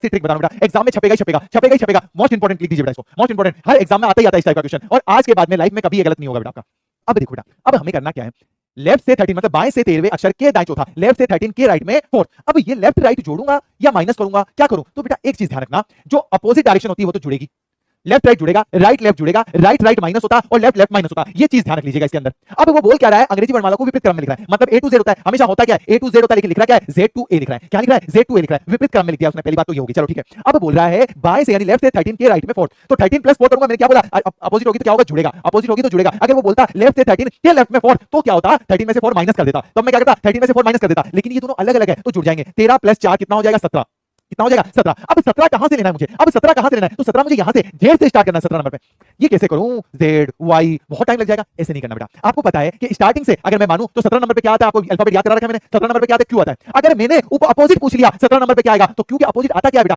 सी trick बता रहा हूं बेटा, एग्जाम में छपेगा ही छपेगा, छपेगा ही छपेगा। मोस्ट इंपोर्टेंट लिख दीजिए बेटा इसको, मोस्ट इंपोर्टेंट, हर एग्जाम में आता ही आता है इस टाइप का क्वेश्चन, और आज के बाद में लाइफ में कभी ये गलत नहीं होगा बेटा आपका। अब देखो बेटा, अब हमें करना क्या है, लेफ्ट से 13 मतलब बाएं से 13वें अक्षर के दाएं चौथा, लेफ्ट से 13 के राइट में 4। अब ये लेफ्ट राइट जोड़ूंगा या माइनस करूंगा, क्या करूं? तो बेटा एक चीज ध्यान रखना, जो अपोजिट डायरेक्शन होती है वो तो जुड़ेगी, लेफ्ट राइट जुड़ेगा, राइट लेफ्ट जुड़ेगा, राइट राइट माइनस होता और लेफ्ट लेफ्ट माइनस होता, ये चीज ध्यान रख लीजिएगा इसके अंदर। अब वो बोल क्या रहा है, अंग्रेजी वर्णमाला को विपरीत क्रम में लिख रहा है, मतलब A to Z होता है, हमेशा होता क्या है, A to Z होता है, लेकिन लिख रहा क्या है, Z to A लिख रहा है, क्या लिख रहा है, Z to A लिख रहा है, विपरीत क्रम में लिख दिया उसने, पहली बात तो ये होगी। चलो ठीक है, अब बोल रहा है बाएं से यानी लेफ्ट से 13 के राइट में 4, तो 13 प्लस 4 करूंगा, मैंने क्या बोला, अपोजिट होगी तो क्या होगा, जुड़ेगा, अपोजिट होगी तो जुड़ेगा। अगर वो बोलता लेफ्ट से 13 के लेफ्ट में 4 तो क्या होता, 13 में से 4 माइनस कर देता, तो मैं क्या करता, 13 में से 4 माइनस कर देता, लेकिन ये दोनों अलग अलग है तो जुड़ जाएंगे। 13 प्लस 4 कितना हो जाएगा, 17, कितना हो जाएगा, 17। अब 17 कहां से लेना है मुझे, अब 17 कहां से लेना है, तो 17 मुझे यहां से जेड से स्टार्ट करना है 17 नंबर पे। ये कैसे करूं, जेड वाई, बहुत टाइम लग जाएगा, ऐसे नहीं करना बेटा। आपको पता है कि स्टार्टिंग से अगर मैं मानूं तो 17 नंबर पे क्या आता है, आपको अल्फाबेट याद करा रखा है मैंने, 17 नंबर पे क्या आता है, क्यू आता है। अगर मैंने अपोजिट पूछ लिया 17 नंबर पे क्या आएगा, तो क्यू के अपोजिट आता क्या है बेटा,